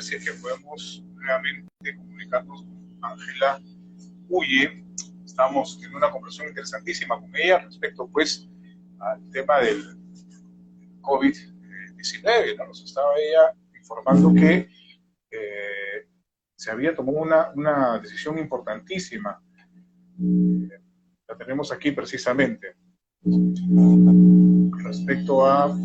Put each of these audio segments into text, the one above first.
ver si es que podemos nuevamente comunicarnos con Ángela Huye. Estamos en una conversación interesantísima con ella respecto, pues, al tema del COVID-19, ¿no? Nos estaba ella informando que se había tomado una decisión importantísima. La tenemos aquí precisamente respecto a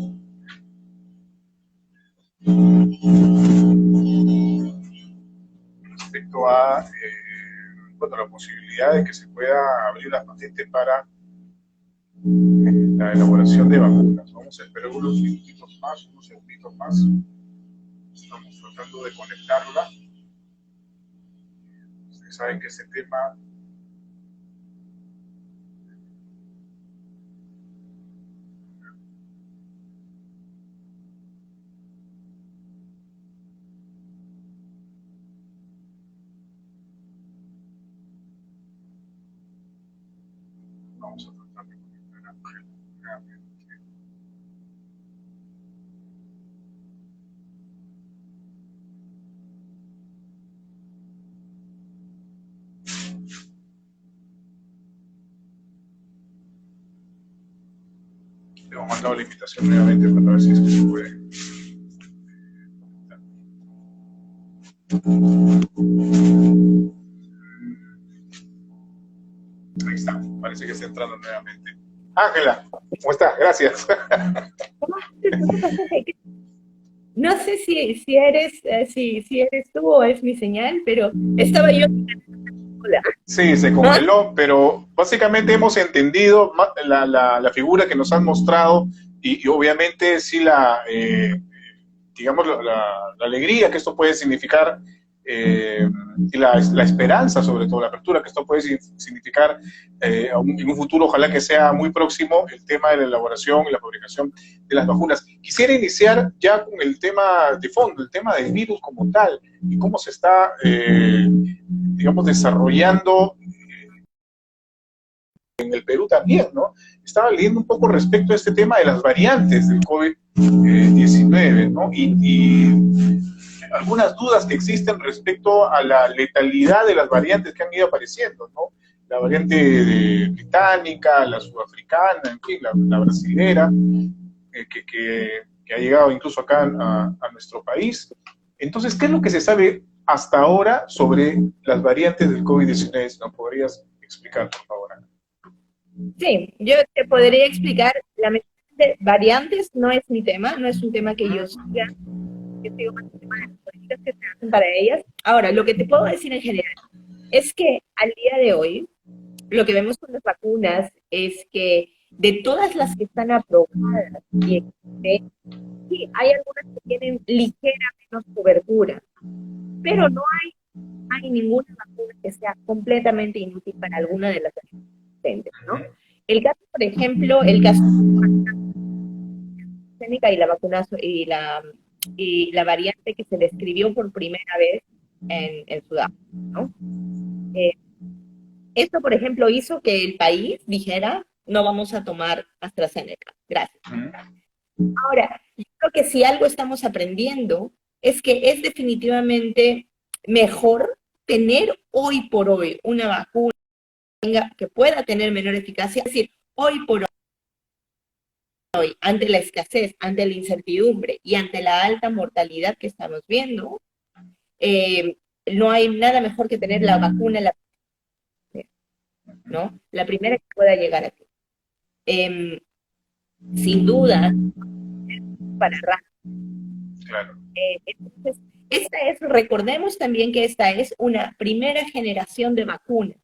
bueno, la posibilidad de que se pueda abrir las patentes para la elaboración de vacunas. Vamos a esperar unos minutitos más, unos segunditos más. Estamos tratando de conectarla. Ustedes saben que ese tema vamos a tratar de conectar a Ángela nuevamente. Le hemos mandado la invitación nuevamente para ver si es que se puede. Ahí está, parece que está entrando nuevamente. Ángela, ¿cómo estás? Gracias. No sé si eres tú o es mi señal, pero estaba yo. Sí, se congeló, pero básicamente hemos entendido la figura que nos han mostrado y obviamente sí digamos, la alegría que esto puede significar y la esperanza, sobre todo, la apertura que esto puede significar en un futuro, ojalá que sea muy próximo, el tema de la elaboración y la fabricación de las vacunas. Quisiera iniciar ya con el tema de fondo, el tema del virus como tal, y cómo se está, digamos, desarrollando en el Perú también, ¿no? Estaba leyendo un poco respecto a este tema de las variantes del COVID-19, ¿no? Y algunas dudas que existen respecto a la letalidad de las variantes que han ido apareciendo, ¿no? La variante británica, la sudafricana, en fin, la brasilera, que ha llegado incluso acá a nuestro país. Entonces, ¿qué es lo que se sabe hasta ahora sobre las variantes del COVID-19? ¿No podrías explicar, por favor, Ana? Sí, yo te podría explicar. Lamentablemente, variantes no es mi tema, no es un tema que yo siga. Yo sigo más el tema de las políticas que se hacen para ellas. Ahora, lo que te puedo decir en general es que al día de hoy, lo que vemos con las vacunas es que de todas las que están aprobadas, y sí, hay algunas que tienen ligera menos cobertura, pero no hay ninguna vacuna que sea completamente inútil para alguna de las existentes, ¿no? El caso, por ejemplo, el caso de y la vacunazo y la variante que se describió por primera vez en Sudáfrica, ¿no? Esto, por ejemplo, hizo que el país dijera, no vamos a tomar AstraZeneca, gracias. Ahora, yo creo que si algo estamos aprendiendo es que es definitivamente mejor tener hoy por hoy una vacuna que pueda tener menor eficacia, es decir, hoy por hoy, ante la escasez, ante la incertidumbre y ante la alta mortalidad que estamos viendo, no hay nada mejor que tener la vacuna, ¿no? La primera que pueda llegar aquí. Sin duda, para Claro. entonces, recordemos también que esta es una primera generación de vacunas,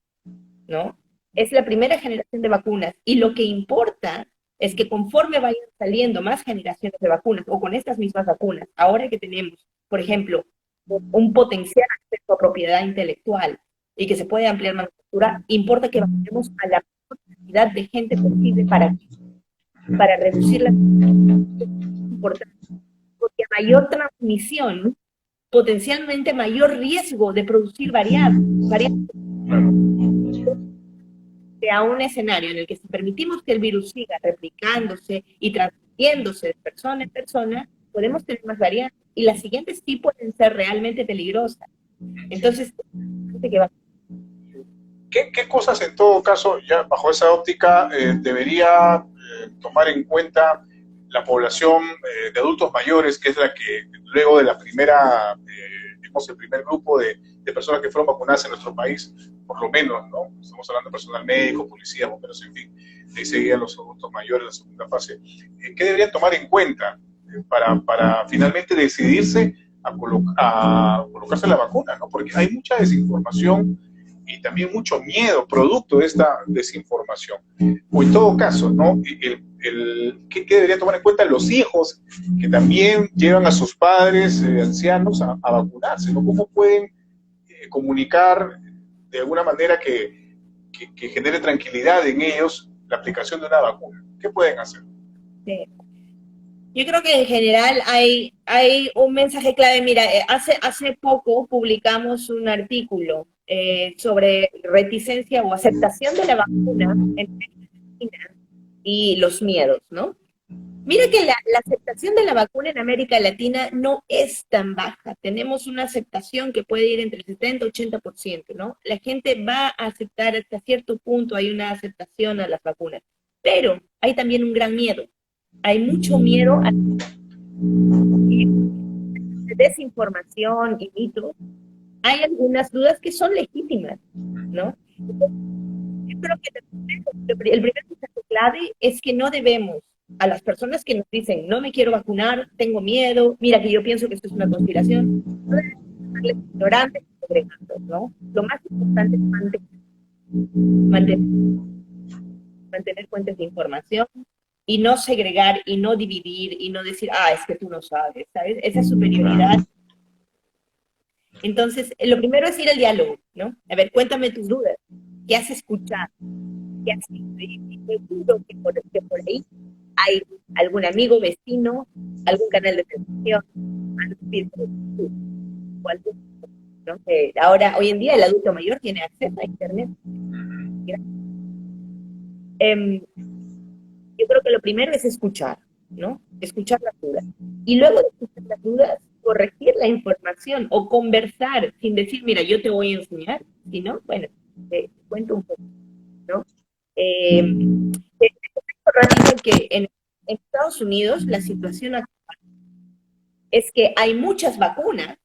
¿no? Es la primera generación de vacunas y lo que importa es que conforme vayan saliendo más generaciones de vacunas o con estas mismas vacunas, ahora que tenemos, por ejemplo, un potencial acceso a propiedad intelectual y que se puede ampliar manufactura, importa que vayamos a la cantidad de gente posible para reducir la importancia, porque a mayor transmisión, potencialmente mayor riesgo de producir variantes. A un escenario en el que si permitimos que el virus siga replicándose y transmitiéndose de persona en persona, podemos tener más variantes. y las siguientes sí pueden ser realmente peligrosas. Entonces, que va. ¿Qué cosas en todo caso, ya bajo esa óptica, debería tomar en cuenta la población de adultos mayores, que es la que luego de la primera, digamos, el primer grupo de personas que fueron vacunadas en nuestro país, por lo menos, ¿no? Estamos hablando de personal médico, policía, bomberos, en fin, ahí seguían los adultos mayores, la segunda fase. ¿Qué deberían tomar en cuenta para finalmente decidirse a colocarse la vacuna, ¿no? Porque hay mucha desinformación y también mucho miedo producto de esta desinformación. O en todo caso, ¿no? ¿Qué deberían tomar en cuenta los hijos que también llevan a sus padres ancianos a vacunarse, ¿no? ¿Cómo pueden comunicar de alguna manera que genere tranquilidad en ellos la aplicación de una vacuna? ¿Qué pueden hacer? Sí. Yo creo que en general hay un mensaje clave. Mira, hace poco publicamos un artículo sobre reticencia o aceptación de la vacuna en Argentina y los miedos, ¿no? Mira que la aceptación de la vacuna en América Latina no es tan baja. Tenemos una aceptación que puede ir entre el 70 y 80%, ¿no? La gente va a aceptar hasta cierto punto, hay una aceptación a las vacunas. Pero hay también un gran miedo. Hay mucho miedo a desinformación y mitos. Hay algunas dudas que son legítimas, ¿no? Yo creo que el primer mensaje clave es que no debemos a las personas que nos dicen, no me quiero vacunar, tengo miedo, mira que yo pienso que esto es una conspiración, no debemos llamarles ignorantes y segregados, ¿no? Lo más importante es mantener fuentes de información y no segregar y no dividir y no decir, es que tú no sabes, ¿sabes? Esa superioridad. Entonces, lo primero es ir al diálogo, ¿no? A ver, cuéntame tus dudas, ¿qué has escuchado? ¿Qué has visto? Y seguro que por ahí hay algún amigo, vecino, algún canal de televisión, o algún, ¿no? Ahora, hoy en día, el adulto mayor tiene acceso a Internet. Yo creo que lo primero es escuchar, ¿no? Escuchar las dudas. Y luego de escuchar las dudas, corregir la información o conversar sin decir, mira, yo te voy a enseñar, sino, bueno, te cuento un poco, ¿no? Ratito que en Estados Unidos la situación actual es que hay muchas vacunas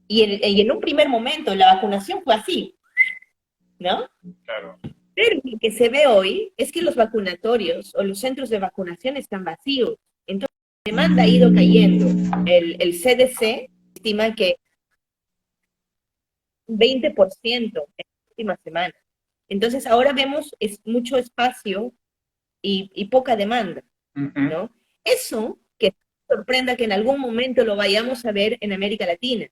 y en un primer momento la vacunación fue así, ¿no? Claro. Pero lo que se ve hoy es que los vacunatorios o los centros de vacunación están vacíos. Entonces, la demanda ha ido cayendo. El CDC estima que un 20% en la última semana. Entonces, ahora vemos mucho espacio y poca demanda, ¿no? Eso que sorprenda que en algún momento lo vayamos a ver en América Latina.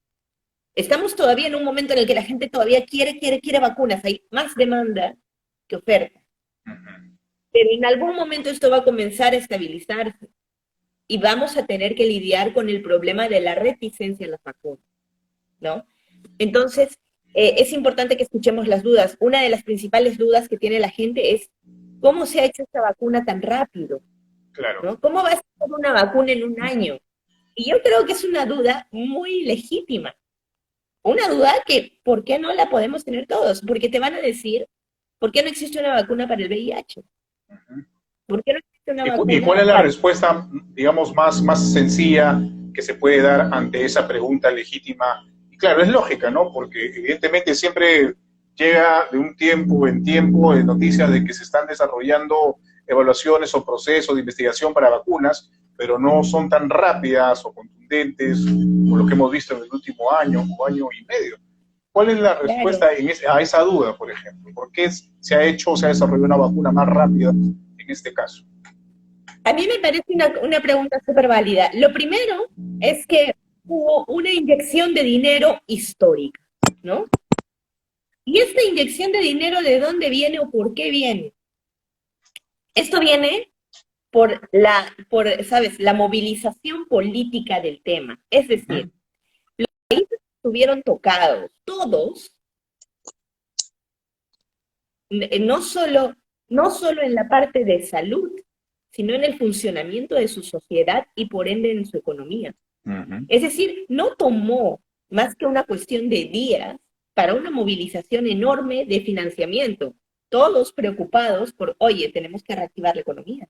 Estamos todavía en un momento en el que la gente todavía quiere vacunas. Hay más demanda que oferta. Pero en algún momento esto va a comenzar a estabilizarse y vamos a tener que lidiar con el problema de la reticencia a las vacunas, ¿no? Entonces, es importante que escuchemos las dudas. Una de las principales dudas que tiene la gente es ¿cómo se ha hecho esta vacuna tan rápido? Claro. ¿No? ¿Cómo va a ser una vacuna en un año? Y yo creo que es una duda muy legítima. Una duda que, ¿por qué no la podemos tener todos? Porque te van a decir, ¿por qué no existe una vacuna para el VIH? ¿Por qué no existe una vacuna? ¿Y cuál es la respuesta, digamos, más sencilla que se puede dar ante esa pregunta legítima? Y claro, es lógica, ¿no? Porque evidentemente siempre llega de un tiempo en tiempo noticias de que se están desarrollando evaluaciones o procesos de investigación para vacunas, pero no son tan rápidas o contundentes como lo que hemos visto en el último año o año y medio. ¿Cuál es la respuesta a esa duda, por ejemplo? ¿Por qué se ha desarrollado una vacuna más rápida en este caso? A mí me parece una pregunta súper válida. Lo primero es que hubo una inyección de dinero histórica, ¿no? ¿Y esta inyección de dinero de dónde viene o por qué viene? Esto viene por ¿sabes?, la movilización política del tema. Es decir, los países estuvieron tocados, todos, no solo en la parte de salud, sino en el funcionamiento de su sociedad y por ende en su economía. Es decir, no tomó más que una cuestión de días para una movilización enorme de financiamiento. Todos preocupados por, oye, tenemos que reactivar la economía.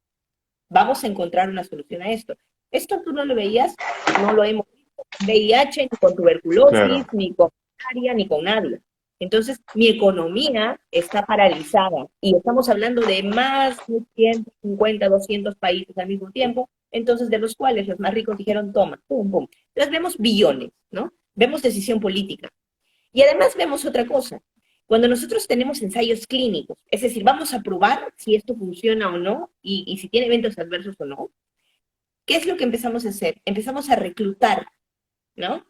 Vamos a encontrar una solución a esto. Esto tú no lo veías, no lo hemos visto. VIH, ni con tuberculosis, Claro, ni con malaria, ni con nadie. Entonces, mi economía está paralizada y estamos hablando de más de 150, 200 países al mismo tiempo, entonces de los cuales los más ricos dijeron, toma, pum, pum. Entonces vemos billones, ¿no? Vemos decisión política. Y además vemos otra cosa. Cuando nosotros tenemos ensayos clínicos, es decir, vamos a probar si esto funciona o no y si tiene eventos adversos o no, ¿qué es lo que empezamos a hacer? Empezamos a reclutar, ¿no?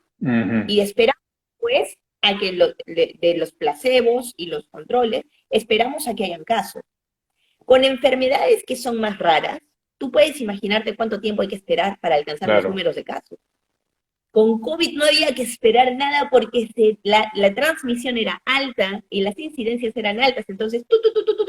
Y esperamos, pues, a que de los placebos y los controles, esperamos a que hayan casos. Con enfermedades que son más raras, tú puedes imaginarte cuánto tiempo hay que esperar para alcanzar los claro. números de casos. Con COVID no había que esperar nada porque la transmisión era alta y las incidencias eran altas. Entonces,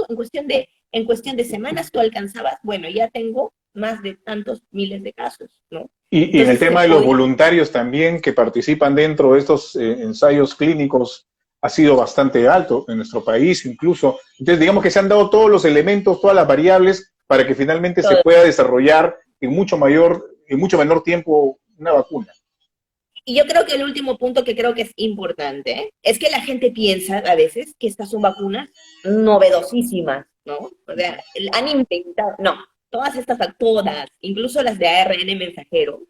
en cuestión de semanas tú alcanzabas, bueno, ya tengo más de tantos miles de casos, ¿no? Y en el Entonces se tema de los podía. voluntarios también que participan dentro de estos ensayos clínicos ha sido bastante alto en nuestro país incluso. Entonces, digamos que se han dado todos los elementos, todas las variables para que finalmente se Todo. pueda desarrollar en mucho menor tiempo una vacuna. Y yo creo que el último punto que creo que es importante, ¿eh? Es que la gente piensa a veces que estas son vacunas novedosísimas, ¿no? O sea, han inventado, no, todas, incluso las de ARN mensajero,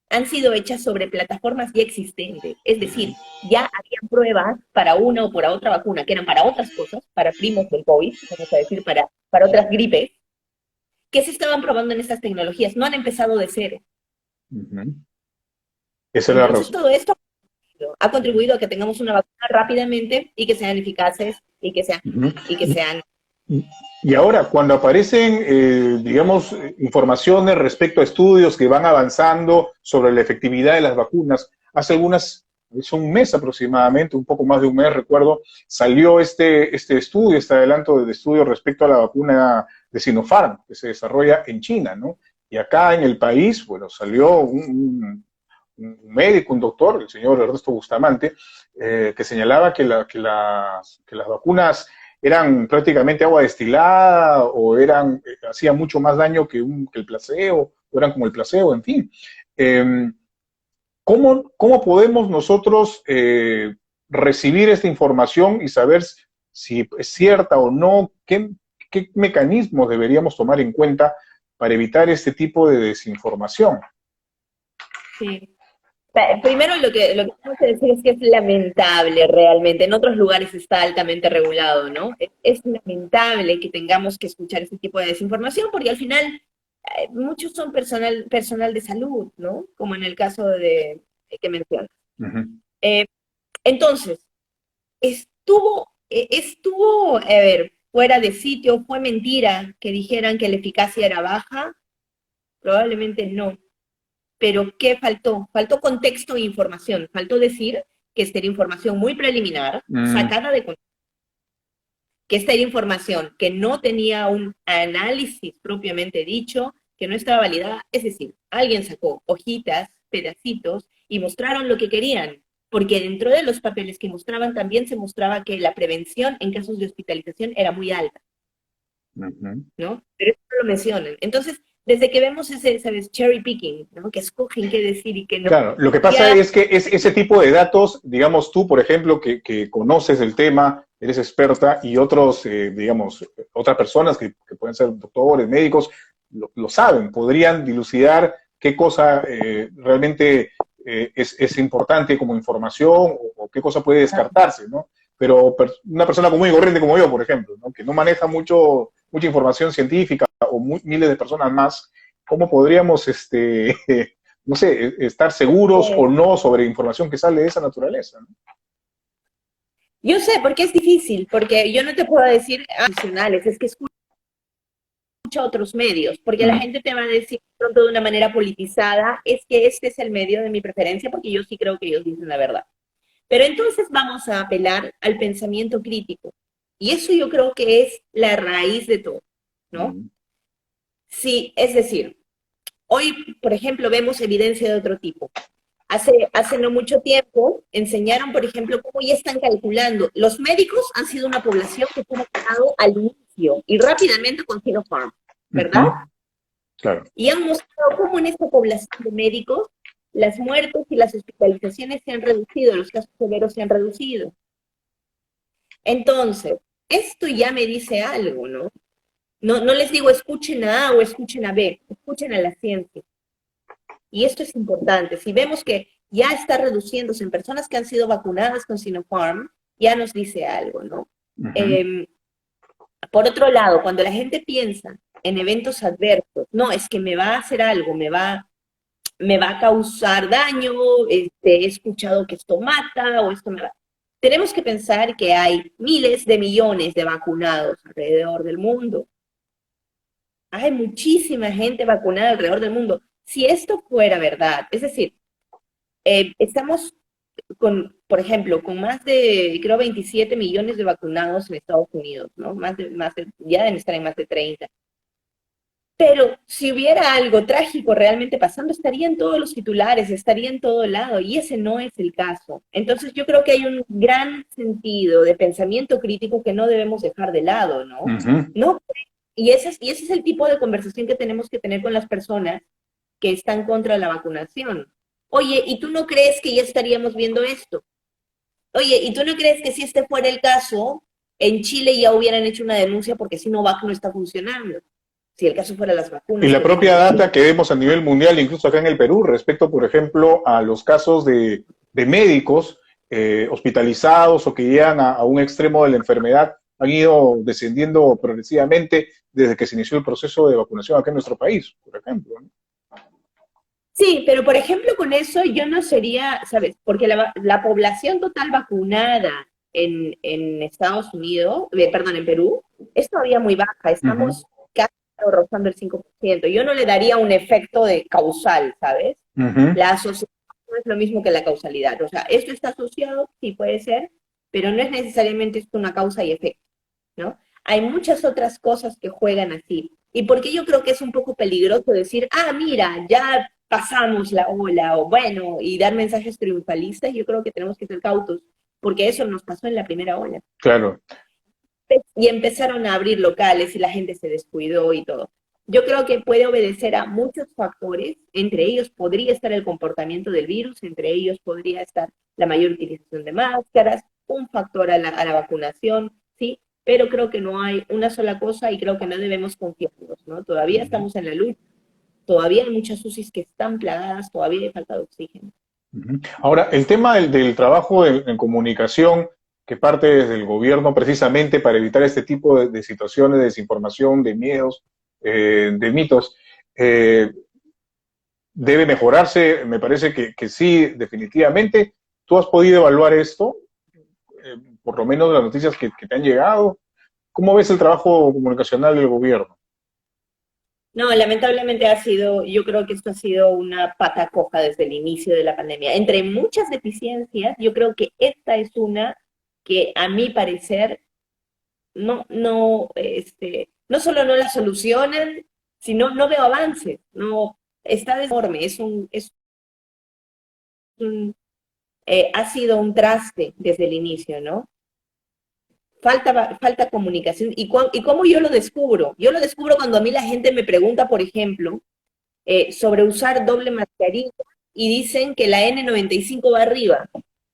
han sido hechas sobre plataformas ya existentes. Es decir, ya habían pruebas para una o para otra vacuna, que eran para otras cosas, para primos del COVID, vamos a decir, para otras gripes, que se estaban probando en estas tecnologías. No han empezado de cero. Uh-huh. Esa es la Entonces, razón. todo esto ha contribuido a que tengamos una vacuna rápidamente y que sean eficaces Uh-huh. y que sean. Y ahora, cuando aparecen, digamos, informaciones respecto a estudios que van avanzando sobre la efectividad de las vacunas, hace un mes aproximadamente, un poco más de un mes, recuerdo, salió este estudio, este adelanto de estudio respecto a la vacuna de Sinopharm, que se desarrolla en China, ¿no? Y acá en el país, bueno, salió un médico, un doctor, el señor Ernesto Bustamante, que señalaba que las vacunas eran prácticamente agua destilada o hacían mucho más daño que el placebo, o eran como el placebo, en fin. Eh, ¿Cómo podemos nosotros recibir esta información y saber si es cierta o no? ¿Qué mecanismos deberíamos tomar en cuenta para evitar este tipo de desinformación? Sí. Primero, lo que tengo que decir es que es lamentable realmente. En otros lugares está altamente regulado, ¿no? Es lamentable que tengamos que escuchar este tipo de desinformación porque al final muchos son personal de salud, ¿no? Como en el caso de que mencionas. Uh-huh. Eh, entonces, a ver, fuera de sitio, fue mentira que dijeran que la eficacia era baja, probablemente no. Pero ¿qué faltó? Faltó contexto e información. Faltó decir que esta era información muy preliminar, sacada de contexto, que esta era información que no tenía un análisis propiamente dicho, que no estaba validada. Es decir, alguien sacó hojitas, pedacitos y mostraron lo que querían, porque dentro de los papeles que mostraban también se mostraba que la prevención en casos de hospitalización era muy alta, ¿no? Pero eso no lo mencionan. Entonces, desde que vemos ese, ¿sabes? Cherry picking, ¿no? Que escogen qué decir y qué no. Claro, lo que pasa Ya, es que ese tipo de datos, digamos tú, por ejemplo, que conoces el tema, eres experta, y otros, digamos, otras personas que pueden ser doctores, médicos, lo saben, podrían dilucidar qué cosa realmente es importante como información o qué cosa puede descartarse, ¿no? Pero una persona común y corriente como yo, por ejemplo, ¿no? Que no maneja mucha información científica o miles de personas más, ¿cómo podríamos no sé, estar seguros o no sobre información que sale de esa naturaleza, ¿no? yo sé, porque es difícil, porque yo no te puedo decir adicionales, es que escucha otros medios, porque la gente te va a decir pronto de una manera politizada, es que este es el medio de mi preferencia, porque yo sí creo que ellos dicen la verdad. Pero entonces vamos a apelar al pensamiento crítico. Y eso yo creo que es la raíz de todo, ¿no? Sí, es decir, hoy, por ejemplo, vemos evidencia de otro tipo. Hace no mucho tiempo enseñaron, por ejemplo, cómo ya están calculando. Los médicos han sido una población que se ha vacunado al inicio y rápidamente con Sinopharm, ¿verdad? Claro. Y han mostrado cómo en esta población de médicos las muertes y las hospitalizaciones se han reducido, los casos severos se han reducido. Entonces, esto ya me dice algo, ¿no? No les digo escuchen a A o escuchen a B, escuchen a la ciencia. Y esto es importante. Si vemos que ya está reduciéndose en personas que han sido vacunadas con Sinopharm, ya nos dice algo, ¿no? Por otro lado, cuando la gente piensa en eventos adversos, no, es que me va a hacer algo, me va a causar daño, he escuchado que esto mata, o esto me va... Tenemos que pensar que hay miles de millones de vacunados alrededor del mundo. Hay muchísima gente vacunada alrededor del mundo. Si esto fuera verdad, es decir, estamos con, por ejemplo, con más de, creo, 27 millones de vacunados en Estados Unidos, ¿no? Ya deben estar en más de 30. Pero si hubiera algo trágico realmente pasando, estaría en todos los titulares, estaría en todo lado, y ese no es el caso. Entonces yo creo que hay un gran sentido de pensamiento crítico que no debemos dejar de lado, ¿no? No, y ese es el tipo de conversación que tenemos que tener con las personas que están contra la vacunación. Oye, ¿y tú no crees que ya estaríamos viendo esto? Oye, ¿y tú no crees que si este fuera el caso, en Chile ya hubieran hecho una denuncia porque Sinovac no está funcionando? Si el caso fuera las vacunas. Y la propia data que vemos a nivel mundial, incluso acá en el Perú, respecto, por ejemplo, a los casos de médicos hospitalizados o que llegan a un extremo de la enfermedad, han ido descendiendo progresivamente desde que se inició el proceso de vacunación acá en nuestro país, por ejemplo, ¿no? Sí, pero por ejemplo con eso yo no sería, ¿sabes? Porque la población total vacunada en Estados Unidos, perdón, en Perú, es todavía muy baja, estamos casi rozando el 5%. Yo no le daría un efecto de causal, ¿sabes? La asociación no es lo mismo que la causalidad. O sea, esto está asociado, sí puede ser, pero no es necesariamente esto una causa y efecto, ¿no? Hay muchas otras cosas que juegan así. Y porque yo creo que es un poco peligroso decir, ah, mira, ya pasamos la ola, o bueno, y dar mensajes triunfalistas, yo creo que tenemos que ser cautos, porque eso nos pasó en la primera ola. Claro. Y empezaron a abrir locales y la gente se descuidó y todo. Yo creo que puede obedecer a muchos factores, entre ellos podría estar el comportamiento del virus, entre ellos podría estar la mayor utilización de máscaras, un factor a la vacunación, ¿sí? Pero creo que no hay una sola cosa y creo que no debemos confiarnos, ¿no? Todavía estamos en la lucha, todavía hay muchas UCIs que están plagadas, todavía hay falta de oxígeno. Ahora, el tema del trabajo en comunicación que parte desde el gobierno precisamente para evitar este tipo de situaciones de desinformación, de miedos, de mitos, debe mejorarse. Me parece que sí, definitivamente. ¿Tú has podido evaluar esto? Por lo menos las noticias que te han llegado. ¿Cómo ves el trabajo comunicacional del gobierno? No, lamentablemente yo creo que esto ha sido una pata coja desde el inicio de la pandemia. Entre muchas deficiencias, yo creo que esta es una que a mi parecer no solo no la solucionan, sino no veo avances, no, está deforme, ha sido un traste desde el inicio, ¿no? Falta comunicación. ¿Y cómo yo lo descubro? Yo lo descubro cuando a mí la gente me pregunta, por ejemplo, sobre usar doble mascarilla y dicen que la N95 va arriba.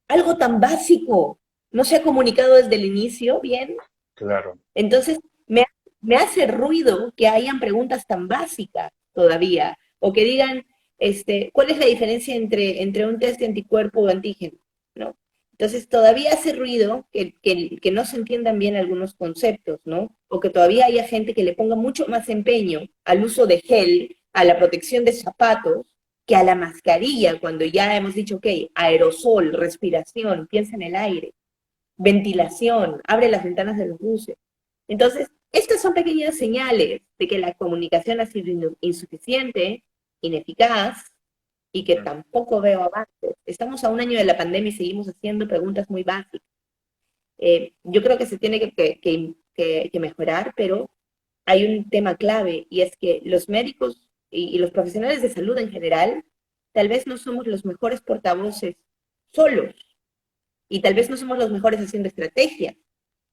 Algo tan básico. ¿No se ha comunicado desde el inicio bien? Claro. Entonces, me hace ruido que hayan preguntas tan básicas todavía. O que digan, ¿cuál es la diferencia entre un test de anticuerpo o antígeno? ¿No? Entonces, todavía hace ruido que no se entiendan bien algunos conceptos, ¿no? O que todavía haya gente que le ponga mucho más empeño al uso de gel, a la protección de zapatos, que a la mascarilla, cuando ya hemos dicho, ok, aerosol, respiración, piensa en el aire, ventilación, abre las ventanas de los buses. Entonces, estas son pequeñas señales de que la comunicación ha sido insuficiente, ineficaz, y que tampoco veo avances. Estamos a un año de la pandemia y seguimos haciendo preguntas muy básicas. Yo creo que se tiene que mejorar, pero hay un tema clave y es que los médicos y los profesionales de salud en general tal vez no somos los mejores portavoces solos, y tal vez no somos los mejores haciendo estrategia,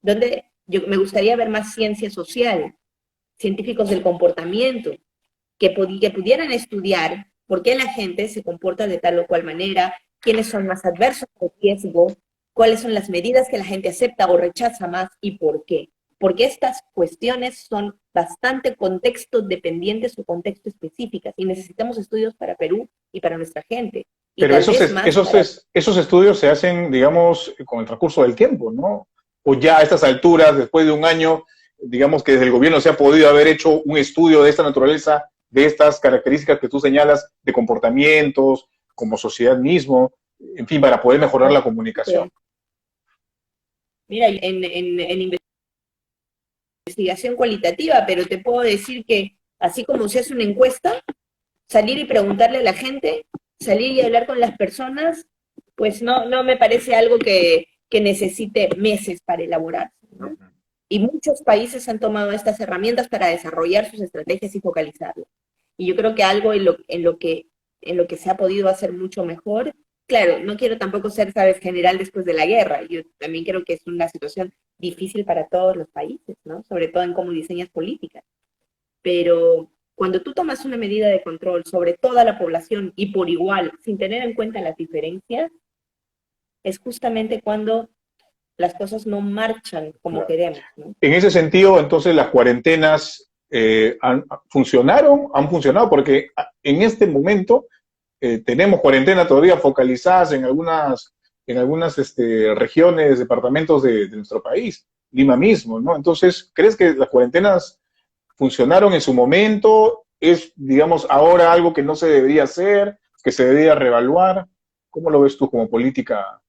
donde me gustaría ver más ciencia social, científicos del comportamiento, que pudieran estudiar por qué la gente se comporta de tal o cual manera, quiénes son más adversos al riesgo, cuáles son las medidas que la gente acepta o rechaza más y por qué. Porque estas cuestiones son bastante contexto dependientes o contexto específicas y necesitamos estudios para Perú y para nuestra gente. Y Pero esos estudios se hacen, digamos, con el transcurso del tiempo, ¿no? O ya a estas alturas, después de un año, digamos que desde el gobierno se ha podido haber hecho un estudio de esta naturaleza, de estas características que tú señalas, de comportamientos, como sociedad mismo, en fin, para poder mejorar la comunicación. Mira, en investigación cualitativa, pero te puedo decir que así como se hace una encuesta, salir y preguntarle a la gente, salir y hablar con las personas, pues no me parece algo que necesite meses para elaborarse, ¿no? Y muchos países han tomado estas herramientas para desarrollar sus estrategias y focalizarlas. Y yo creo que algo en lo que se ha podido hacer mucho mejor, claro, no quiero tampoco ser, sabes, general después de la guerra, yo también creo que es una situación difícil para todos los países, ¿no? Sobre todo en cómo diseñas políticas. Pero cuando tú tomas una medida de control sobre toda la población y por igual, sin tener en cuenta las diferencias, es justamente cuando las cosas no marchan como queremos, ¿no? En ese sentido, entonces, las cuarentenas han funcionado, porque en este momento tenemos cuarentena todavía focalizadas en algunas regiones, departamentos de nuestro país, Lima mismo, ¿no? Entonces, ¿crees que las cuarentenas funcionaron en su momento? ¿Es, digamos, ahora algo que no se debería hacer, que se debería reevaluar? ¿Cómo lo ves tú como política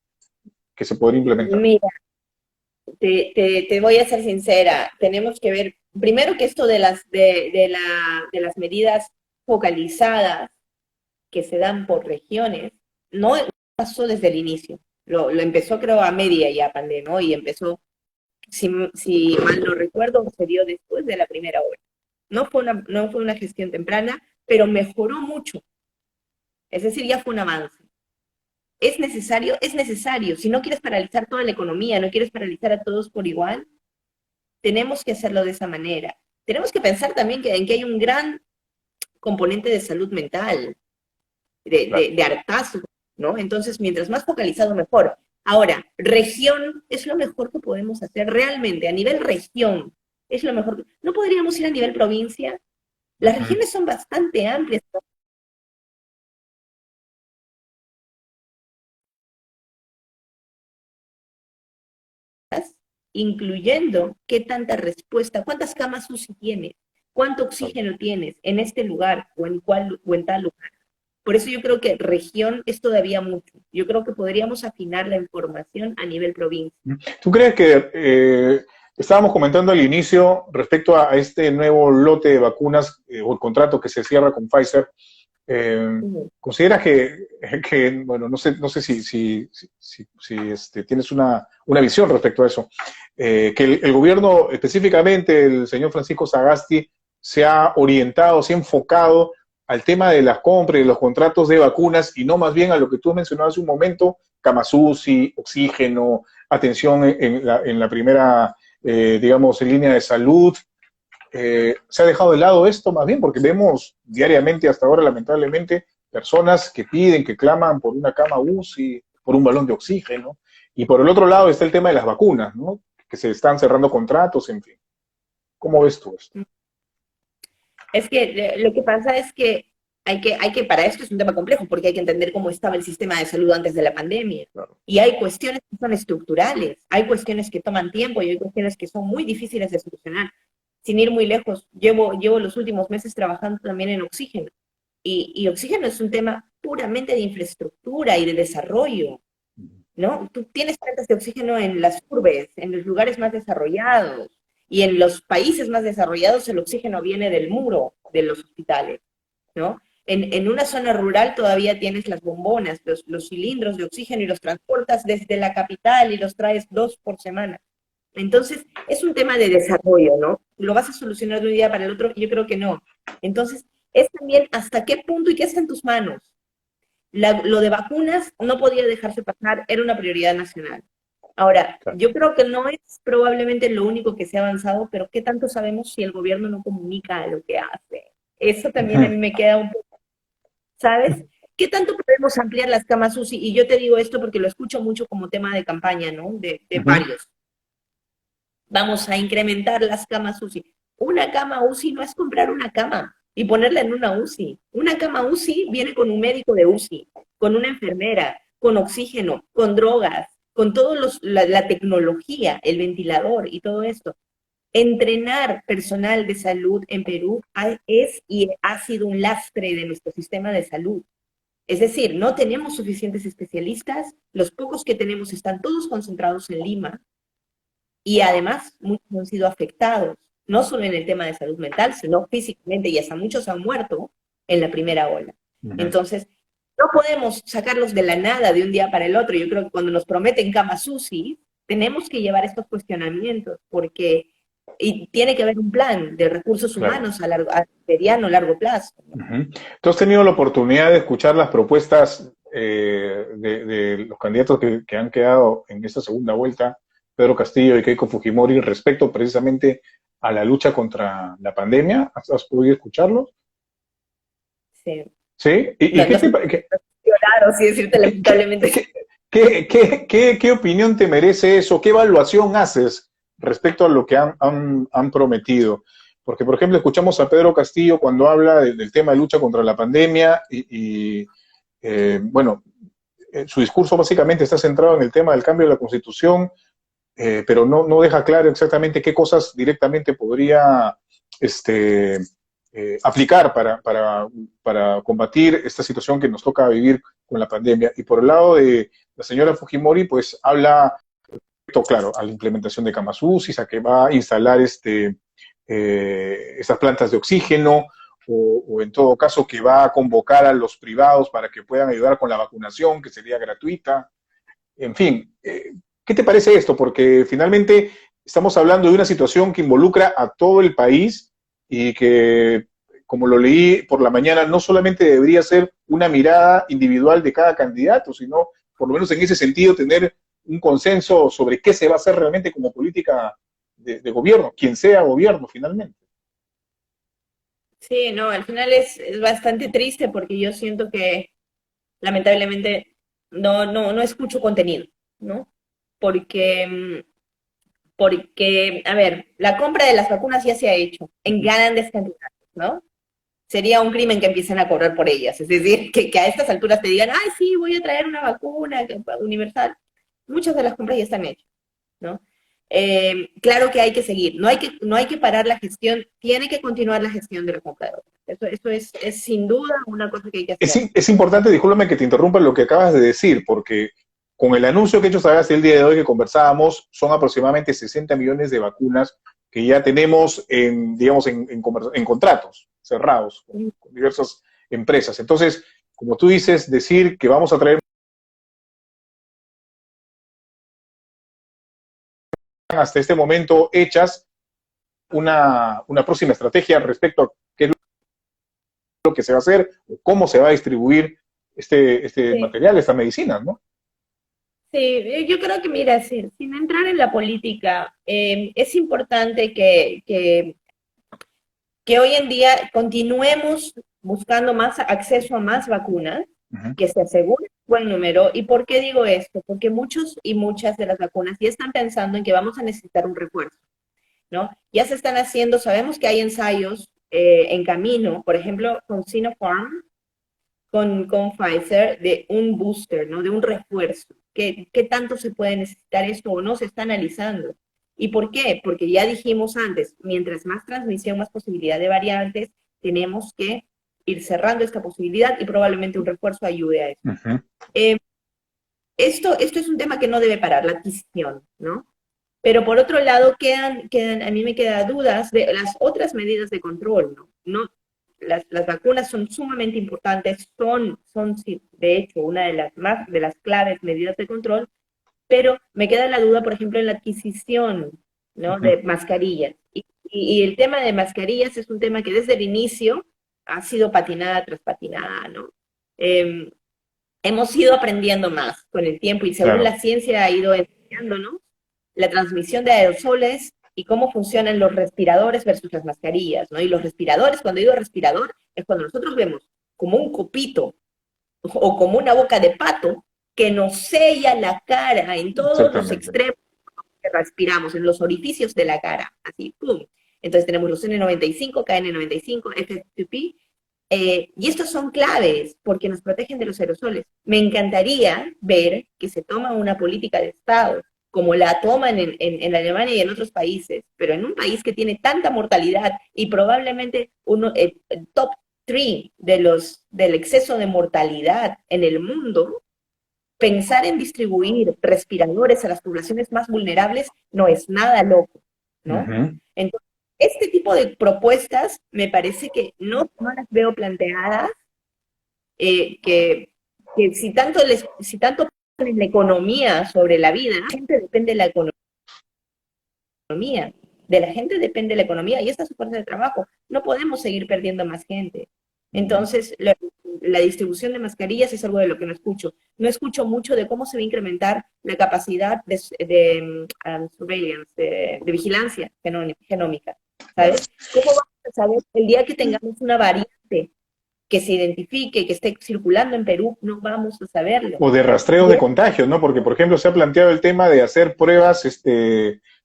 que se podría implementar? Mira, te voy a ser sincera, tenemos que ver, primero que esto de las medidas focalizadas que se dan por regiones, no pasó desde el inicio, lo empezó creo a media ya pandemia, ¿no? Y empezó, si mal no recuerdo, se dio después de la primera hora. No fue una gestión temprana, pero mejoró mucho, es decir, ya fue un avance. ¿Es necesario? Es necesario. Si no quieres paralizar toda la economía, no quieres paralizar a todos por igual, tenemos que hacerlo de esa manera. Tenemos que pensar también en que hay un gran componente de salud mental, de hartazgo, ¿no? Entonces, mientras más focalizado, mejor. Ahora, región es lo mejor que podemos hacer realmente, a nivel región, es lo mejor. ¿No podríamos ir a nivel provincia? Las regiones son bastante amplias, incluyendo qué tanta respuesta, cuántas camas UCI tienes, cuánto oxígeno tienes en este lugar o en tal lugar. Por eso yo creo que región es todavía mucho. Yo creo que podríamos afinar la información a nivel provincia. ¿Tú crees que estábamos comentando al inicio respecto a este nuevo lote de vacunas o el contrato que se cierra con Pfizer? ¿Consideras que, bueno, no sé si tienes una visión respecto a eso, que el gobierno, específicamente el señor Francisco Sagasti, se ha orientado, se ha enfocado al tema de las compras y de los contratos de vacunas y no más bien a lo que tú mencionabas hace un momento, camas UCI, oxígeno, atención en la primera, digamos, en línea de salud? Se ha dejado de lado esto más bien porque vemos diariamente hasta ahora, lamentablemente, personas que piden, que claman por una cama UCI, por un balón de oxígeno, y por el otro lado está el tema de las vacunas, ¿no? Que se están cerrando contratos, en fin. ¿Cómo ves tú esto? Es que lo que pasa es que para esto es un tema complejo, porque hay que entender cómo estaba el sistema de salud antes de la pandemia. Claro. Y hay cuestiones que son estructurales, hay cuestiones que toman tiempo y hay cuestiones que son muy difíciles de solucionar. Sin ir muy lejos, llevo los últimos meses trabajando también en oxígeno. Y oxígeno es un tema puramente de infraestructura y de desarrollo, ¿no? Tú tienes plantas de oxígeno en las urbes, en los lugares más desarrollados, y en los países más desarrollados el oxígeno viene del muro de los hospitales, ¿no? En una zona rural todavía tienes las bombonas, los cilindros de oxígeno y los transportas desde la capital y los traes 2 por semana. Entonces, es un tema de desarrollo, ¿no? ¿Lo vas a solucionar de un día para el otro? Yo creo que no. Entonces, es también hasta qué punto y qué está en tus manos. lo de vacunas no podía dejarse pasar, era una prioridad nacional. Ahora, Claro. yo creo que no es probablemente lo único que se ha avanzado, pero ¿qué tanto sabemos si el gobierno no comunica lo que hace? Eso también a mí me queda un poco, ¿sabes? ¿Qué tanto podemos ampliar las camas UCI? Y yo te digo esto porque lo escucho mucho como tema de campaña, ¿no? De varios. Vamos a incrementar las camas UCI. Una cama UCI no es comprar una cama y ponerla en una UCI. Una cama UCI viene con un médico de UCI, con una enfermera, con oxígeno, con drogas, con toda la tecnología, el ventilador y todo esto. Entrenar personal de salud en Perú es y ha sido un lastre de nuestro sistema de salud. Es decir, no tenemos suficientes especialistas, los pocos que tenemos están todos concentrados en Lima, y además muchos han sido afectados, no solo en el tema de salud mental, sino físicamente, y hasta muchos han muerto en la primera ola. Entonces, no podemos sacarlos de la nada de un día para el otro. Yo creo que cuando nos prometen camas UCI, tenemos que llevar estos cuestionamientos, porque y tiene que haber un plan de recursos humanos a mediano, largo plazo, ¿no? ¿Tú has tenido la oportunidad de escuchar las propuestas de los candidatos que han quedado en esta segunda vuelta, Pedro Castillo y Keiko Fujimori, respecto precisamente a la lucha contra la pandemia? ¿Has podido escucharlos? Sí. ¿Sí? ¿Y No, qué no te claro, sí decirte lamentablemente. qué opinión te merece eso? ¿Qué evaluación haces respecto a lo que han prometido? Porque, por ejemplo, escuchamos a Pedro Castillo cuando habla del tema de lucha contra la pandemia bueno, su discurso básicamente está centrado en el tema del cambio de la Constitución, pero no deja claro exactamente qué cosas directamente podría aplicar para combatir esta situación que nos toca vivir con la pandemia. Y por el lado de la señora Fujimori, pues habla, claro, a la implementación de camas UCI, a que va a instalar estas plantas de oxígeno, o en todo caso que va a convocar a los privados para que puedan ayudar con la vacunación, que sería gratuita. En fin, ¿qué te parece esto? Porque finalmente estamos hablando de una situación que involucra a todo el país y que, como lo leí por la mañana, no solamente debería ser una mirada individual de cada candidato, sino, por lo menos en ese sentido, tener un consenso sobre qué se va a hacer realmente como política de gobierno, quien sea gobierno finalmente. Sí, no, al final es bastante triste porque yo siento que lamentablemente no escucho contenido, ¿no? Porque, porque, a ver, la compra de las vacunas ya se ha hecho en grandes cantidades, ¿no? Sería un crimen que empiecen a cobrar por ellas, es decir, que a estas alturas te digan, ay, sí, voy a traer una vacuna universal. Muchas de las compras ya están hechas, ¿no? Claro que hay que seguir, no hay que parar la gestión, tiene que continuar la gestión de la compra de vacunas. Eso es sin duda una cosa que hay que hacer. Es importante, discúlpame que te interrumpa lo que acabas de decir, porque con el anuncio que he hecho hasta el día de hoy que conversábamos, son aproximadamente 60 millones de vacunas que ya tenemos digamos, en contratos cerrados con diversas empresas. Entonces, como tú dices, decir que vamos a traer hasta este momento hechas una próxima estrategia respecto a qué es lo que se va a hacer o cómo se va a distribuir este Sí. material, esta medicina, ¿no? Sí, yo creo que, mira, sin entrar en la política, es importante que hoy en día continuemos buscando más acceso a más vacunas, que se asegure un buen número. ¿Y por qué digo esto? Porque muchos y muchas de las vacunas ya están pensando en que vamos a necesitar un refuerzo, ¿no? Ya se están haciendo, sabemos que hay ensayos en camino, por ejemplo, con Sinopharm, con Pfizer, de un booster, ¿no? De un refuerzo. ¿Qué tanto se puede necesitar esto o no? Se está analizando. ¿Y por qué? Porque ya dijimos antes, mientras más transmisión, más posibilidad de variantes, tenemos que ir cerrando esta posibilidad y probablemente un refuerzo ayude a eso. Esto es un tema que no debe parar, la adquisición, ¿no? Pero por otro lado, a mí me quedan dudas de las otras medidas de control, ¿no? Las vacunas son sumamente importantes, son sí, de hecho una de las claves medidas de control, pero me queda la duda, por ejemplo, en la adquisición, ¿no? De mascarillas. Y el tema de mascarillas es un tema que desde el inicio ha sido patinada tras patinada, ¿no? hemos ido aprendiendo más con el tiempo y según la ciencia ha ido enseñándonos la transmisión de aerosoles y cómo funcionan los respiradores versus las mascarillas, ¿no? Y los respiradores, cuando digo respirador, es cuando nosotros vemos como un copito o como una boca de pato que nos sella la cara en todos los extremos que respiramos, en los orificios de la cara, así, ¡pum! Entonces tenemos los N95, KN95, FFP, y estos son claves porque nos protegen de los aerosoles. Me encantaría ver que se toma una política de Estado como la toman en Alemania y en otros países, pero en un país que tiene tanta mortalidad y probablemente el top 3 del exceso de mortalidad en el mundo, pensar en distribuir respiradores a las poblaciones más vulnerables no es nada loco, ¿no? Entonces, este tipo de propuestas me parece que no las veo planteadas, que si tanto ponen la economía sobre la vida, la gente depende de la economía, de la gente depende la economía y esta es su fuerza de trabajo. No podemos seguir perdiendo más gente. Entonces, la distribución de mascarillas es algo de lo que no escucho. No escucho mucho de cómo se va a incrementar la capacidad de surveillance, de vigilancia genómica, ¿sabes? ¿Cómo vamos a saber el día que tengamos una variante que se identifique, que esté circulando en Perú, no vamos a saberlo? O de rastreo de contagios, ¿no? Porque, por ejemplo, se ha planteado el tema de hacer pruebas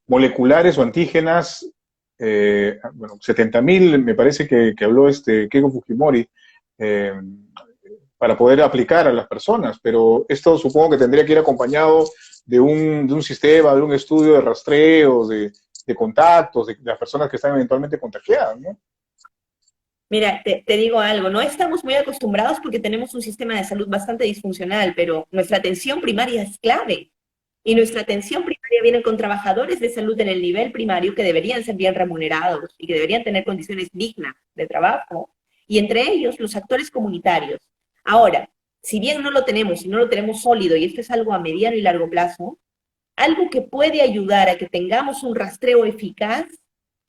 moleculares o antígenas, bueno, 70.000, me parece que habló Keiko Fujimori, para poder aplicar a las personas, pero esto supongo que tendría que ir acompañado de un sistema, de un estudio de rastreo, de contactos, de las personas que están eventualmente contagiadas, ¿no? Mira, te digo algo, no estamos muy acostumbrados porque tenemos un sistema de salud bastante disfuncional, pero nuestra atención primaria es clave. Y nuestra atención primaria viene con trabajadores de salud en el nivel primario que deberían ser bien remunerados y que deberían tener condiciones dignas de trabajo, y entre ellos los actores comunitarios. Ahora, si bien no lo tenemos y no lo tenemos sólido, y esto es algo a mediano y largo plazo, algo que puede ayudar a que tengamos un rastreo eficaz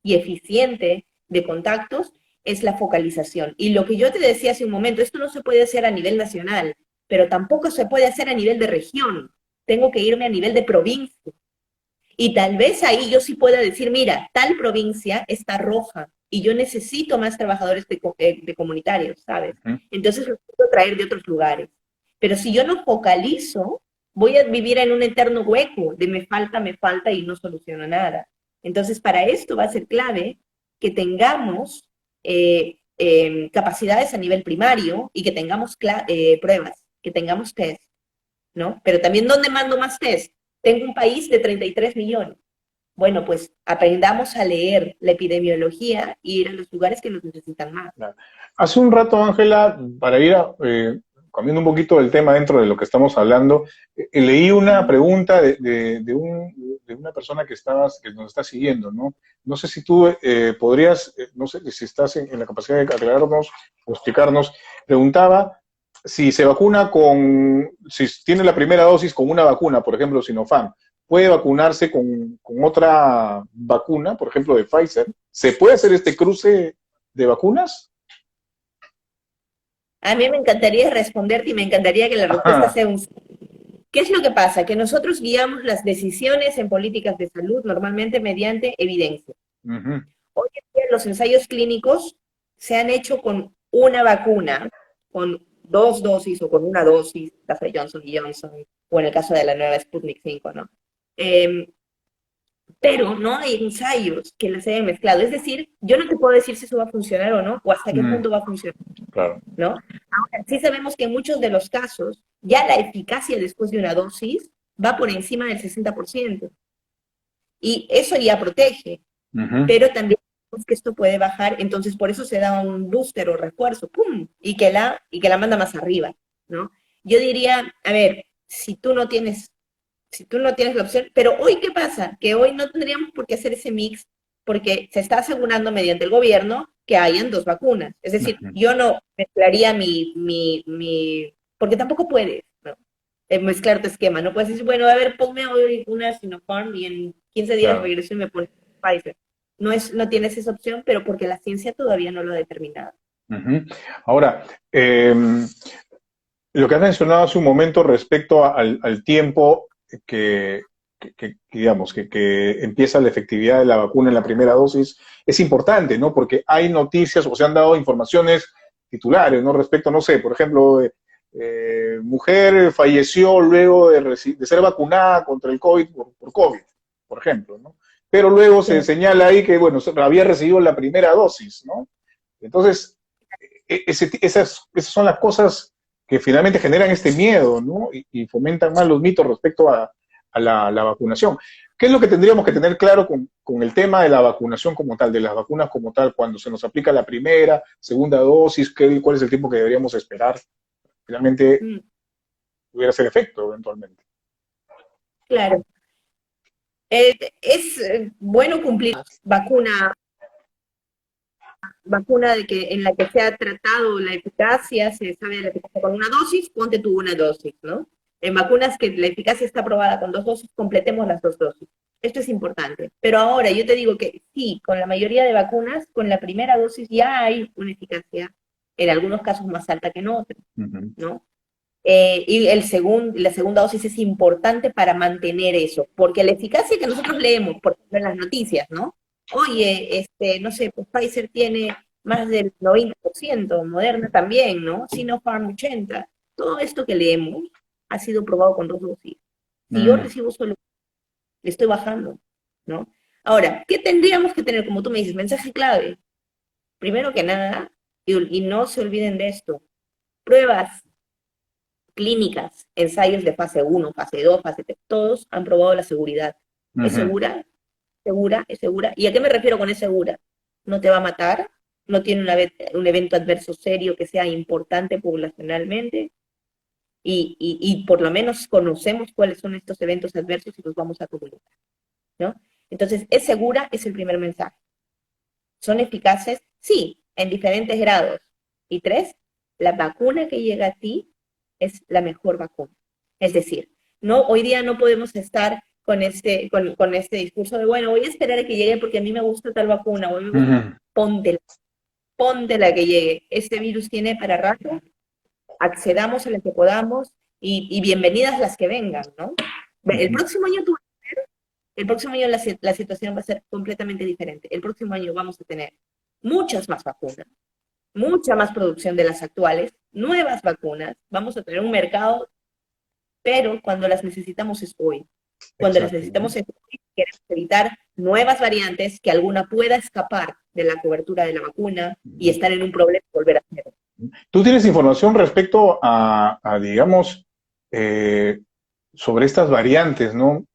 y eficiente de contactos es la focalización. Y lo que yo te decía hace un momento, esto no se puede hacer a nivel nacional, pero tampoco se puede hacer a nivel de región. Tengo que irme a nivel de provincia. Y tal vez ahí yo sí pueda decir, mira, tal provincia está roja y yo necesito más trabajadores de comunitarios, ¿sabes? Entonces los puedo traer de otros lugares. Pero si yo no focalizo, voy a vivir en un eterno hueco de me falta y no soluciono nada. Entonces para esto va a ser clave que tengamos capacidades a nivel primario y que tengamos pruebas, que tengamos test, ¿no? Pero también, ¿dónde mando más test? Tengo un país de 33 millones. Bueno, pues aprendamos a leer la epidemiología y ir a los lugares que nos necesitan más. Hace un rato, Ángela, para ir cambiando un poquito el tema dentro de lo que estamos hablando, leí una pregunta de una persona que nos está siguiendo, ¿no? No sé si tú podrías, no sé si estás en la capacidad de aclararnos o explicarnos, preguntaba si se vacuna si tiene la primera dosis con una vacuna, por ejemplo, Sinopharm, ¿puede vacunarse con otra vacuna, por ejemplo, de Pfizer? ¿Se puede hacer este cruce de vacunas? A mí me encantaría responderte y me encantaría que la respuesta sea un sí. ¿Qué es lo que pasa? Que nosotros guiamos las decisiones en políticas de salud normalmente mediante evidencia. Hoy en día los ensayos clínicos se han hecho con una vacuna, con 2 dosis o con una dosis, caso de Johnson & Johnson, o en el caso de la nueva Sputnik 5, ¿no? Pero no hay ensayos que las hayan mezclado. Es decir, yo no te puedo decir si eso va a funcionar o no, o hasta qué punto va a funcionar. Claro. ¿No? Ahora, sí sabemos que en muchos de los casos, ya la eficacia después de una dosis va por encima del 60%. Y eso ya protege. Pero también sabemos que esto puede bajar, entonces por eso se da un booster o refuerzo, ¡pum! Y que la manda más arriba, ¿no? Yo diría, a ver, si tú no tienes la opción, pero hoy, ¿qué pasa? Que hoy no tendríamos por qué hacer ese mix, porque se está asegurando mediante el gobierno que hayan 2 vacunas. Es decir, yo no mezclaría porque tampoco puedes, ¿no? Mezclar tu esquema. No puedes decir, bueno, a ver, ponme hoy una Sinopharm y en 15 días regreso y me pones Pfizer. No tienes esa opción, pero porque la ciencia todavía no lo ha determinado. Ahora, Lo que has mencionado hace un momento respecto al tiempo digamos, que empieza la efectividad de la vacuna en la primera dosis, es importante, ¿no? Porque hay noticias o se han dado informaciones titulares, ¿no? Respecto, no sé, por ejemplo, mujer falleció luego de ser vacunada contra el COVID por COVID, por ejemplo, ¿no? Pero luego se Sí. señala ahí que, bueno, había recibido la primera dosis, ¿no? Entonces, esas son las cosas que finalmente generan este miedo, ¿no? Y fomentan más los mitos respecto a la vacunación. ¿Qué es lo que tendríamos que tener claro con el tema de la vacunación como tal, de las vacunas como tal, cuando se nos aplica la primera, segunda dosis, cuál es el tiempo que deberíamos esperar? Finalmente Mm, pudiera hacer efecto eventualmente. claro. Es bueno cumplir vacuna en la que se ha tratado la eficacia, se sabe de la eficacia con una dosis, ponte tú una dosis, ¿no? En vacunas que la eficacia está aprobada con 2 dosis, completemos las 2 dosis. Esto es importante. Pero ahora yo te digo que sí, con la mayoría de vacunas, con la primera dosis ya hay una eficacia, en algunos casos más alta que en otros, Uh -huh. ¿no? Y la segunda dosis es importante para mantener eso, porque la eficacia que nosotros leemos, por ejemplo, en las noticias, ¿no? Oye, no sé, pues Pfizer tiene más del 90%, Moderna también, ¿no? Sinopharm 80%. Todo esto que leemos ha sido probado con 2 dosis. Si yo recibo solo, le estoy bajando, ¿no? Ahora, ¿qué tendríamos que tener? Como tú me dices, mensaje clave. Primero que nada, y no se olviden de esto, pruebas clínicas, ensayos de fase 1, fase 2, fase 3, todos han probado la seguridad. Uh ¿Es -huh. segura? ¿Segura? ¿Es segura? ¿Y a qué me refiero con es segura? No te va a matar, no tiene un evento adverso serio que sea importante poblacionalmente y por lo menos conocemos cuáles son estos eventos adversos y los vamos a comunicar, ¿no? Entonces, ¿es segura? Es el primer mensaje. ¿Son eficaces? Sí, en diferentes grados. Y 3, la vacuna que llega a ti es la mejor vacuna. Es decir, no, hoy día no podemos estar con este discurso de, bueno, voy a esperar a que llegue porque a mí me gusta tal vacuna, o a mí me Uh gusta, -huh. póntela, póntela que llegue. Este virus tiene para rato, accedamos a la que podamos y bienvenidas las que vengan, ¿no? Uh El -huh. próximo año el próximo año la situación va a ser completamente diferente. El próximo año vamos a tener muchas más vacunas, mucha más producción de las actuales, nuevas vacunas, vamos a tener un mercado, pero cuando las necesitamos es hoy. Cuando las Exacto. necesitamos es hoy, queremos evitar nuevas variantes, que alguna pueda escapar de la cobertura de la vacuna y estar en un problema y volver a cero. ¿Tú tienes información respecto digamos, sobre estas variantes, ¿no?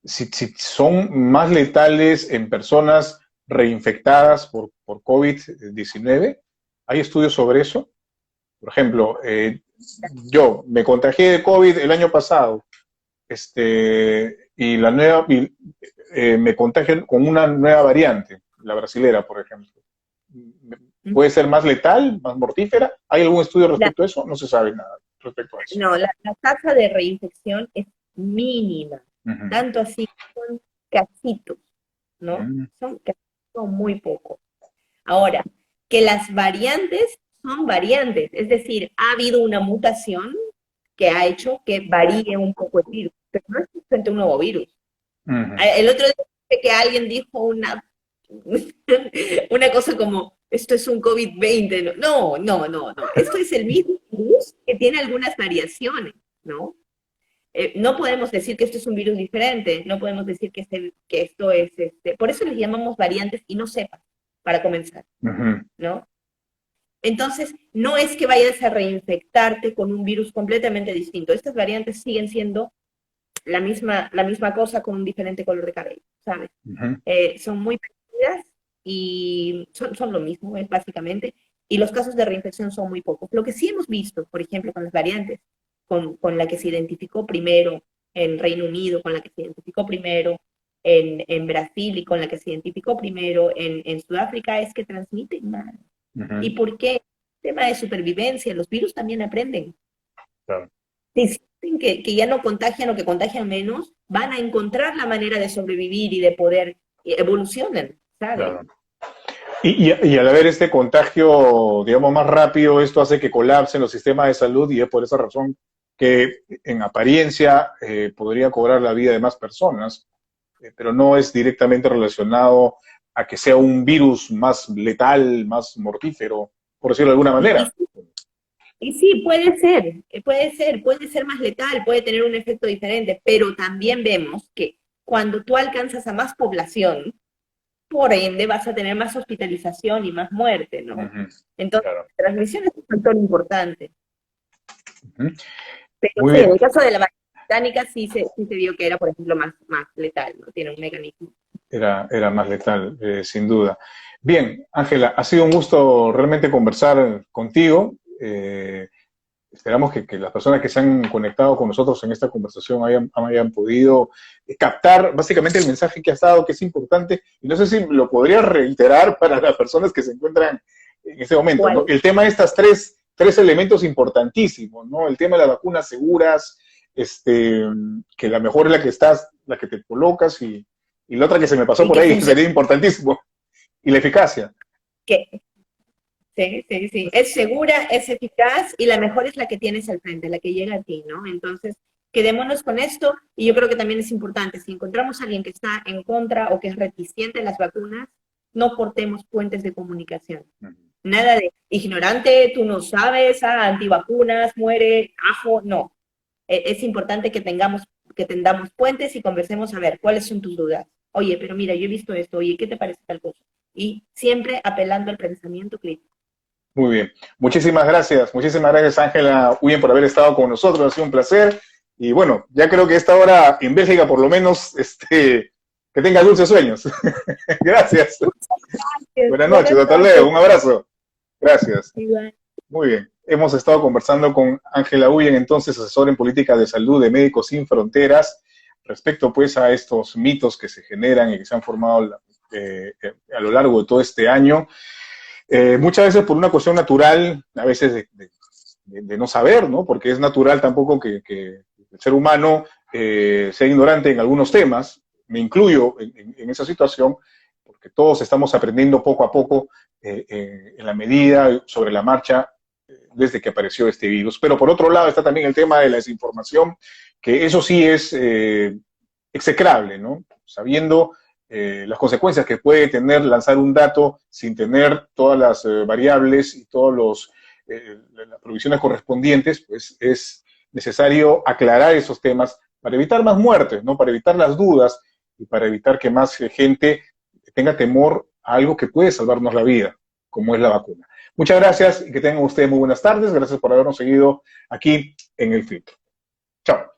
Si son más letales en personas reinfectadas por COVID-19, ¿hay estudios sobre eso? Por ejemplo, yo me contagié de COVID el año pasado, me contagian con una nueva variante, la brasilera, por ejemplo. ¿Puede ser más letal, más mortífera? ¿Hay algún estudio La, respecto a eso? No se sabe nada respecto a eso. no, la tasa de reinfección es mínima, Uh -huh. tanto así son casitos, Uh ¿no? -huh. Son muy pocos. Ahora, que las variantes son variantes, es decir, ha habido una mutación que ha hecho que varíe un poco el virus, pero no es frente a un nuevo virus. Uh -huh. El otro día que alguien dijo una cosa como, esto es un COVID-20, no, esto es el mismo virus que tiene algunas variaciones, ¿no? No podemos decir que esto es un virus diferente, no podemos decir que esto es, por eso les llamamos variantes y no cepas, para comenzar, Uh -huh. ¿no? Entonces, no es que vayas a reinfectarte con un virus completamente distinto. Estas variantes siguen siendo la misma cosa con un diferente color de cabello, ¿sabes? Uh -huh. Son muy parecidas y son lo mismo, básicamente. Y los casos de reinfección son muy pocos. Lo que sí hemos visto, por ejemplo, con las variantes, con la que se identificó primero en Reino Unido, con la que se identificó primero en Brasil y con la que se identificó primero en Sudáfrica, es que transmiten más. Uh -huh. ¿Y por qué? Tema de supervivencia, los virus también aprenden. Claro. Si sienten que ya no contagian o que contagian menos, van a encontrar la manera de sobrevivir y de poder evolucionar, ¿sabes? Claro. Y al haber este contagio, digamos, más rápido, esto hace que colapsen los sistemas de salud y es por esa razón que en apariencia podría cobrar la vida de más personas, pero no es directamente relacionado a que sea un virus más letal, más mortífero, por decirlo de alguna Y, manera. y sí, puede ser más letal, puede tener un efecto diferente, pero también vemos que cuando tú alcanzas a más población, por ende vas a tener más hospitalización y más muerte, ¿no? Ujú, Entonces, claro. la transmisión es un factor importante. Ujú. Pero Muy sí, en bien, el caso de la variante británica sí se vio que era, por ejemplo, más letal, ¿no? Tiene un mecanismo. era más letal, sin duda. Bien, Ángela, ha sido un gusto realmente conversar contigo. Esperamos que las personas que se han conectado con nosotros en esta conversación hayan podido captar básicamente el mensaje que has dado, que es importante. Y no sé si lo podrías reiterar para las personas que se encuentran en este momento, ¿no? ¿Cuál? El tema de estas tres elementos importantísimos, ¿no? El tema de las vacunas seguras, que la mejor es la que te colocas y la otra que se me pasó Y por que ahí, que funciona. sería importantísimo, y la eficacia. Que, sí, sí, sí. Es segura, es eficaz y la mejor es la que tienes al frente, la que llega a ti, ¿no? Entonces, quedémonos con esto y yo creo que también es importante, si encontramos a alguien que está en contra o que es reticente a las vacunas, no cortemos puentes de comunicación. Nada de ignorante, tú no sabes, antivacunas, muere, ajo, no. Es importante que tengamos puentes y conversemos a ver cuáles son tus dudas. Oye, pero mira, yo he visto esto, oye, ¿qué te parece tal cosa? Y siempre apelando al pensamiento crítico. Muy bien. Muchísimas gracias Ángela Huyen por haber estado con nosotros, ha sido un placer. Y bueno, ya creo que esta hora en Bélgica por lo menos, que tengas dulces sueños. Gracias. Buenas noches, Buenas hasta luego, noches, un abrazo. Gracias. Iván. Muy bien. Hemos estado conversando con Ángela Huyen, entonces asesora en política de salud de Médicos Sin Fronteras, respecto pues a estos mitos que se generan y que se han formado a lo largo de todo este año. Muchas veces por una cuestión natural, a veces de no saber, ¿no? Porque es natural tampoco que el ser humano sea ignorante en algunos temas, me incluyo en esa situación, porque todos estamos aprendiendo poco a poco en la medida, sobre la marcha, desde que apareció este virus. Pero por otro lado está también el tema de la desinformación, que eso sí es execrable, ¿no? Sabiendo las consecuencias que puede tener lanzar un dato sin tener todas las variables y todas las provisiones correspondientes, pues es necesario aclarar esos temas para evitar más muertes, ¿no? Para evitar las dudas y para evitar que más gente tenga temor a algo que puede salvarnos la vida, como es la vacuna. Muchas gracias y que tengan ustedes muy buenas tardes. Gracias por habernos seguido aquí en El Filtro. Chao.